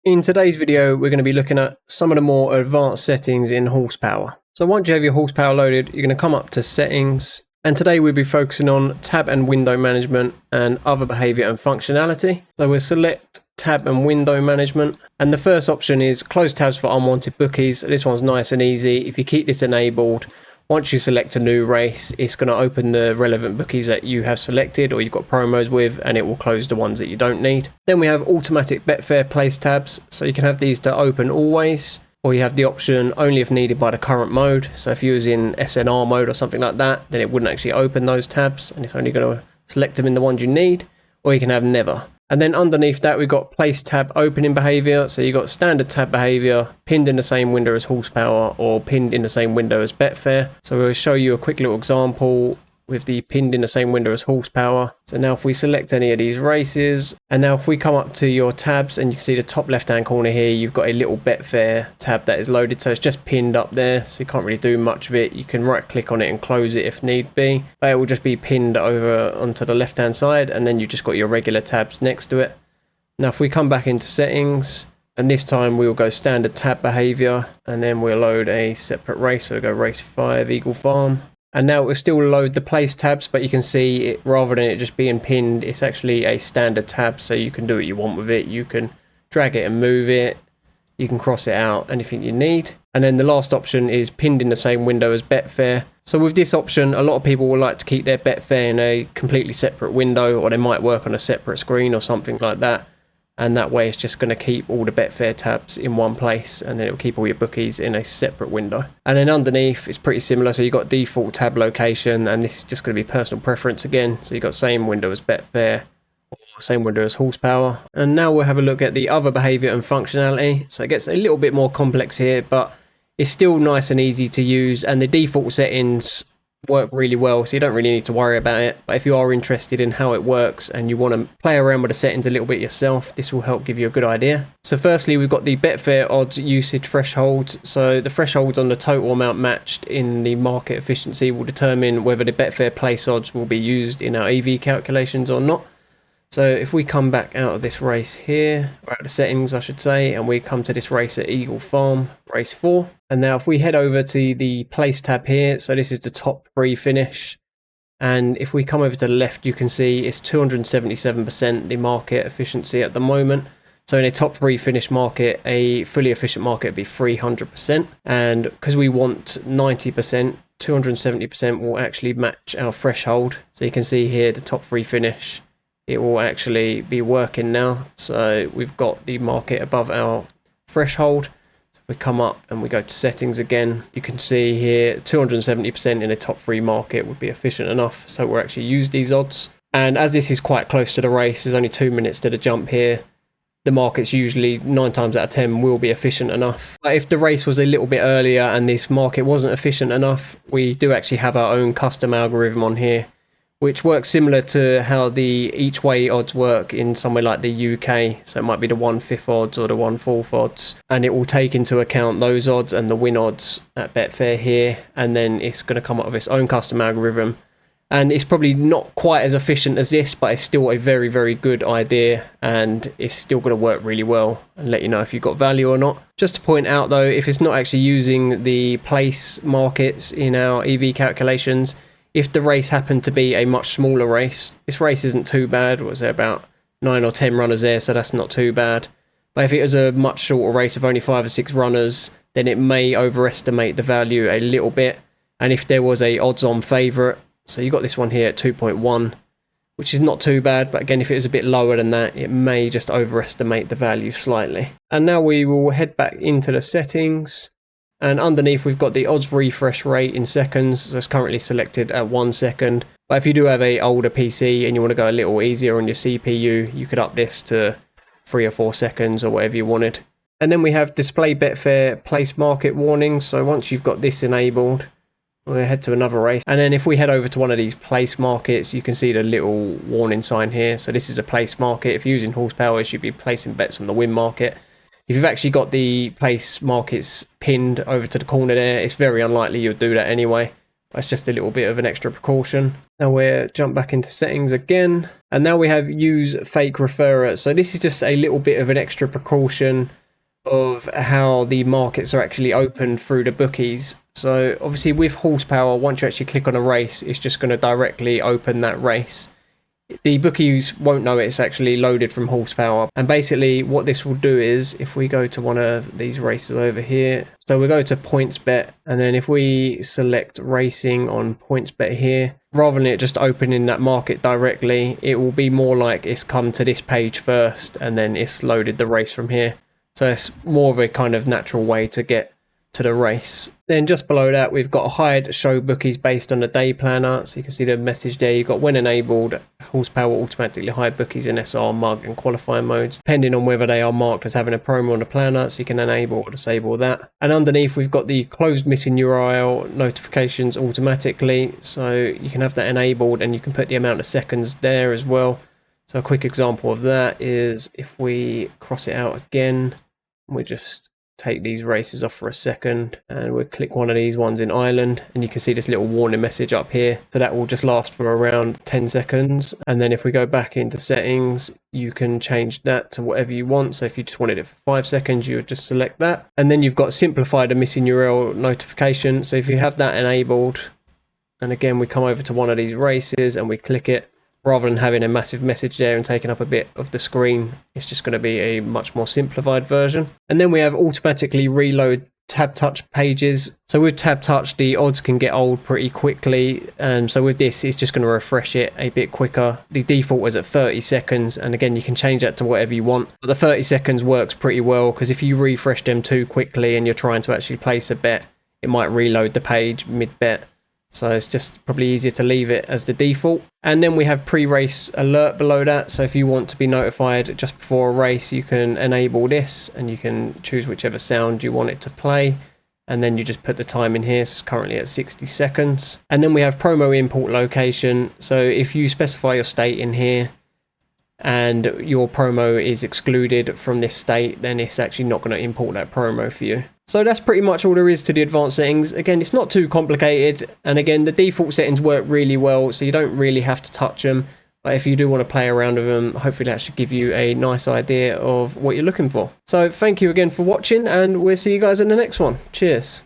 In today's video, we're going to be looking at some of the more advanced settings in horsepower. So once you have your horsepower loaded, you're going to come up to settings. And today we'll be focusing on tab and window management and other behavior and functionality. So we'll select tab and window management. And the first option is close tabs for unwanted bookies. This one's nice and easy. If you keep this enabled, once you select a new race, it's going to open the relevant bookies that you have selected or you've got promos with, and it will close the ones that you don't need. Then we have automatic Betfair place tabs. So you can have these to open always, or you have the option only if needed by the current mode. So if you was in SNR mode or something like that, then it wouldn't actually open those tabs, and it's only going to select them in the ones you need, or you can have never. And then underneath that, we've got place tab opening behavior. So you've got standard tab behavior, pinned in the same window as horsepower, or pinned in the same window as Betfair. So we'll show you a quick little example with the pinned in the same window as horsepower. So now if we select any of these races, and now if we come up to your tabs and you can see the top left hand corner here, you've got a little Betfair tab that is loaded. So it's just pinned up there, so you can't really do much of it. You can right click on it and close it if need be, but it will just be pinned over onto the left hand side, and then you just got your regular tabs next to it. Now if we come back into settings, and this time we will go standard tab behavior, and then we'll load a separate race. So we'll go race 5 Eagle Farm. And now it will still load the place tabs, but you can see it, rather than it just being pinned, it's actually a standard tab, so you can do what you want with it. You can drag it and move it, you can cross it out, anything you need. And then the last option is pinned in the same window as Betfair. So with this option, a lot of people will like to keep their Betfair in a completely separate window, or they might work on a separate screen or something like that. And that way it's just going to keep all the Betfair tabs in one place, and then it'll keep all your bookies in a separate window. And then underneath it's pretty similar. So you've got default tab location, and this is just going to be personal preference again. So you've got same window as Betfair, or same window as horsepower. And now we'll have a look at the other behavior and functionality. So it gets a little bit more complex here, but it's still nice and easy to use, and the default settings work really well, so you don't really need to worry about it. But if you are interested in how it works and you want to play around with the settings a little bit yourself, this will help give you a good idea. So firstly, we've got the Betfair odds usage thresholds. So the thresholds on the total amount matched in the market efficiency will determine whether the Betfair place odds will be used in our EV calculations or not. So if we come back out of this race here, or out of the settings I should say, and we come to this race at Eagle Farm, race 4. And now if we head over to the place tab here, so this is the top 3 finish. And if we come over to the left, you can see it's 277% the market efficiency at the moment. So in a top 3 finish market, a fully efficient market would be 300%. And because we want 90%, 270% will actually match our threshold. So you can see here the top 3 finish, it will actually be working now. So we've got the market above our threshold. So if we come up and we go to settings again, you can see here 270% in a top 3 market would be efficient enough. So we'll actually use these odds. And as this is quite close to the race, there's only 2 minutes to the jump here, the markets usually 9 times out of 10 will be efficient enough. But if the race was a little bit earlier and this market wasn't efficient enough, we do actually have our own custom algorithm on here, which works similar to how the each way odds work in somewhere like the UK. So it might be the 1/5 odds or the 1/4 odds, and it will take into account those odds and the win odds at Betfair here, and then it's going to come up with its own custom algorithm. And it's probably not quite as efficient as this, but it's still a very, very good idea, and it's still going to work really well and let you know if you've got value or not. Just to point out though, if it's not actually using the place markets in our EV calculations, if the race happened to be a much smaller race, this race isn't too bad. Was there about 9 or 10 runners there, so that's not too bad. But if it was a much shorter race of only 5 or 6 runners, then it may overestimate the value a little bit. And if there was a odds-on favourite, so you got this one here at 2.1, which is not too bad, but again, if it was a bit lower than that, it may just overestimate the value slightly. And now we will head back into the settings. And underneath we've got the odds refresh rate in seconds, so it's currently selected at 1 second. But if you do have a older PC and you want to go a little easier on your CPU, you could up this to 3 or 4 seconds or whatever you wanted. And then we have display Betfair place market warnings. So once you've got this enabled, we're going to head to another race. And then if we head over to one of these place markets, you can see the little warning sign here. So this is a place market. If you're using horsepower, you should be placing bets on the win market. If you've actually got the place markets pinned over to the corner there, it's very unlikely you'll do that anyway. That's just a little bit of an extra precaution. Now we'll jump back into settings again. And now we have use fake referrer. So this is just a little bit of an extra precaution of how the markets are actually opened through the bookies. So obviously with horsepower, once you actually click on a race, it's just going to directly open that race. The bookies won't know it's actually loaded from horsepower. And basically what this will do is, if we go to one of these races over here, so we'll go to points bet, and then if we select racing on points bet here, rather than it just opening that market directly, it will be more like it's come to this page first and then it's loaded the race from here. So it's more of a kind of natural way to get to the race. Then just below that, we've got hide show bookies based on the day planner. So you can see the message there. You've got when enabled, horsepower automatically hide bookies in SR, mug and qualifying modes, depending on whether they are marked as having a promo on the planner. So you can enable or disable that. And underneath, we've got the closed missing URL notifications automatically. So you can have that enabled and you can put the amount of seconds there as well. So a quick example of that is if we cross it out again, we just take these races off for a second and we'll click one of these ones in Ireland, and you can see this little warning message up here. So that will just last for around 10 seconds. And then if we go back into settings, you can change that to whatever you want. So if you just wanted it for 5 seconds, you would just select that. And then you've got simplify the missing URL notification. So if you have that enabled, and again, we come over to one of these races and we click it, rather than having a massive message there and taking up a bit of the screen, it's just going to be a much more simplified version. And then we have automatically reload tab touch pages. So with tab touch, the odds can get old pretty quickly. So with this, it's just going to refresh it a bit quicker. The default is at 30 seconds. And again, you can change that to whatever you want. But the 30 seconds works pretty well, because if you refresh them too quickly and you're trying to actually place a bet, it might reload the page mid-bet. So it's just probably easier to leave it as the default. And then we have pre-race alert below that. So if you want to be notified just before a race, you can enable this and you can choose whichever sound you want it to play. And then you just put the time in here. So it's currently at 60 seconds. And then we have promo import location. So if you specify your state in here and your promo is excluded from this state, then it's actually not going to import that promo for you. So that's pretty much all there is to the advanced settings. Again, it's not too complicated. And again, the default settings work really well, so you don't really have to touch them. But if you do want to play around with them, hopefully that should give you a nice idea of what you're looking for. So thank you again for watching, and we'll see you guys in the next one. Cheers.